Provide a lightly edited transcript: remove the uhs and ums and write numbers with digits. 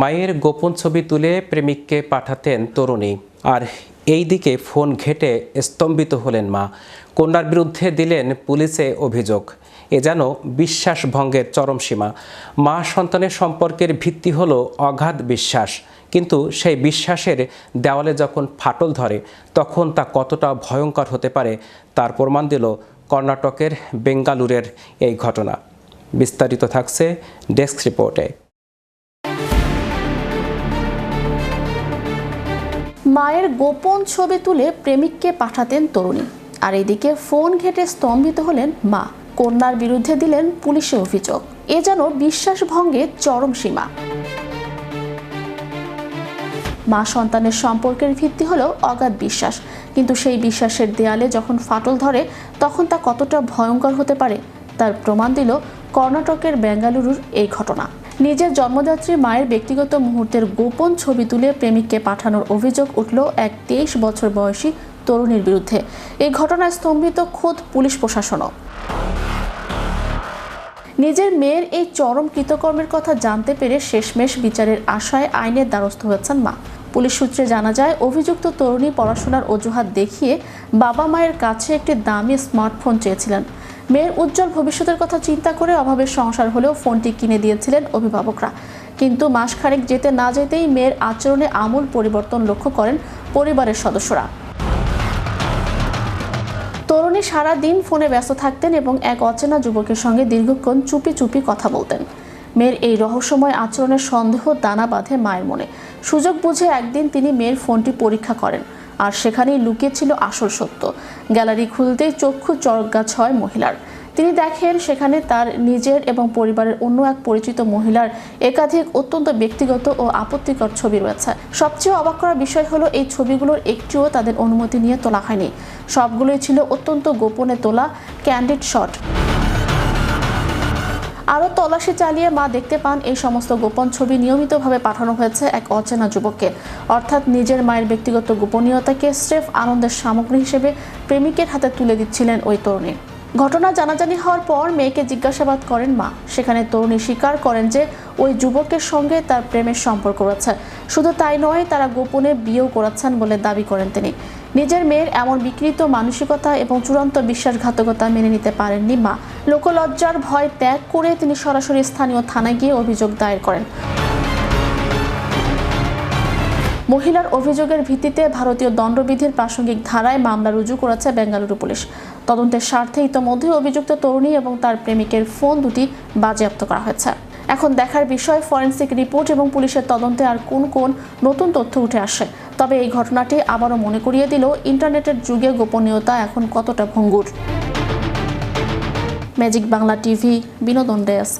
মায়ের গোপন ছবি তুলে প্রেমিককে পাঠাতেন তরুণী, আর এইদিকে ফোন ঘেঁটে স্তম্ভিত হলেন মা। কন্যার বিরুদ্ধে দিলেন পুলিশে অভিযোগ। এ যেন বিশ্বাস ভঙ্গের চরম সীমা। মা সন্তানের সম্পর্কের ভিত্তি হলো অগাধ বিশ্বাস, কিন্তু সেই বিশ্বাসের দেওয়ালে যখন ফাটল ধরে তখন তা কতটা ভয়ঙ্কর হতে পারে তার প্রমাণ দিল কর্ণাটকের বেঙ্গালুরের এই ঘটনা। বিস্তারিত থাকছে ডেস্ক রিপোর্টে। মায়ের গোপন ছবি তুলে প্রেমিককে পাঠাতেন তরুণী, আর এদিকে ফোন ঘেঁটে স্তম্ভিত হলেন মা। কন্যার বিরুদ্ধে দিলেন পুলিশে অভিযোগ। এ যেন বিশ্বাস ভঙ্গের চরম সীমা। মা সন্তানের সম্পর্কের ভিত্তি হলো অগাধ বিশ্বাস, কিন্তু সেই বিশ্বাসের দেয়ালে যখন ফাটল ধরে তখন তা কতটা ভয়ঙ্কর হতে পারে তার প্রমাণ দিল কর্ণাটকের বেঙ্গালুরুর এই ঘটনা। নিজের জন্মদাত্রী মায়ের ব্যক্তিগত মুহূর্তের গোপন ছবি তুলে প্রেমিককে পাঠানোর অভিযোগ উঠল এক 23 বছর বয়সী তরুণীর বিরুদ্ধে। এই ঘটনায় স্তম্ভিত খোদ পুলিশ প্রশাসনও। নিজের মেয়ের এই চরম কৃতকর্মের কথা জানতে পেরে শেষমেশ বিচারের আশায় আইনের দ্বারস্থ হয়েছেন মা। পুলিশ সূত্রে জানা যায়, অভিযুক্ত তরুণী পড়াশোনার অজুহাত দেখিয়ে বাবা মায়ের কাছে একটি দামি স্মার্টফোন চেয়েছিলেন। মেয়ের উজ্জ্বল ভবিষ্যতের কথা চিন্তা করে অভাবের সংসার হলেও ফোনটি কিনে দিয়েছিলেন অভিভাবকরা। কিন্তু মাসখানেক যেতে না যেতেই মেয়ের আচরণে আমূল পরিবর্তন লক্ষ্য করেন পরিবারের সদস্যরা। তরুণী সারা দিন ফোনে ব্যস্ত থাকতেন এবং এক অচেনা যুবকের সঙ্গে দীর্ঘক্ষণ চুপি চুপি কথা বলতেন। মেয়ের এই রহস্যময় আচরণের সন্দেহ দানা বাঁধে মায়ের মনে। সুযোগ বুঝে একদিন তিনি মেয়ের ফোনটি পরীক্ষা করেন, আর সেখানেই লুকিয়ে ছিল আসল সত্য। গ্যালারি খুলতেই চক্ষু চড়কগাছ হয় মহিলার। তিনি দেখেন সেখানে তার নিজের এবং পরিবারের অন্য এক পরিচিত মহিলার একাধিক অত্যন্ত ব্যক্তিগত ও আপত্তিকর ছবি রয়েছে। সবচেয়ে অবাক করার বিষয় হলো, এই ছবিগুলোর একটিও তাদের অনুমতি নিয়ে তোলা হয়নি। সবগুলোই ছিল অত্যন্ত গোপনে তোলা ক্যান্ডিড শট। আরও তল্লাশি চালিয়ে মা দেখতে পান এই সমস্ত গোপন ছবি নিয়মিতভাবে পাঠানো হয়েছে এক অচেনা যুবককে। অর্থাৎ নিজের মায়ের ব্যক্তিগত গোপনীয়তাকে স্রেফ আনন্দের সামগ্রী হিসেবে প্রেমিকের হাতে তুলে দিচ্ছিলেন ওই তরুণী। ঘটনা জানাজানি হওয়ার পর মেয়েকে জিজ্ঞাসাবাদ করেন মা। সেখানে তরুণী স্বীকার করেন যে ওই যুবকের সঙ্গে তার প্রেমের সম্পর্ক রয়েছে। শুধু তাই নয়, তারা গোপনে বিয়েও করাচ্ছেন বলে দাবি করেন তিনি। নিজের মেয়ের এমন বিকৃত মানসিকতা এবং চূড়ান্ত বিশ্বাসঘাতকতা মেনে নিতে পারেননি মা। লোকলজ্জার ভয় ত্যাগ করে তিনি সরাসরি স্থানীয় থানায় গিয়ে অভিযোগ দায়ের করেন। মহিলার অভিযোগের ভিত্তিতে ভারতীয় দণ্ডবিধির প্রাসঙ্গিক ধারায় মামলা রুজু করেছে বেঙ্গালুরু পুলিশ। তদন্তের স্বার্থে ইতোমধ্যে অভিযুক্ত তরুণী এবং তার প্রেমিকের ফোন দুটি বাজেয়াপ্ত করা হয়েছে। এখন দেখার বিষয় ফরেনসিক রিপোর্ট এবং পুলিশের তদন্তে আর কোন কোন নতুন তথ্য উঠে আসে। তবে এই ঘটনাটি আবারও মনে করিয়ে দিল ইন্টারনেটের যুগে গোপনীয়তা এখন কতটা ভঙ্গুর। ম্যাজিক বাংলা টিভি, বিনোদন ডেস্ক।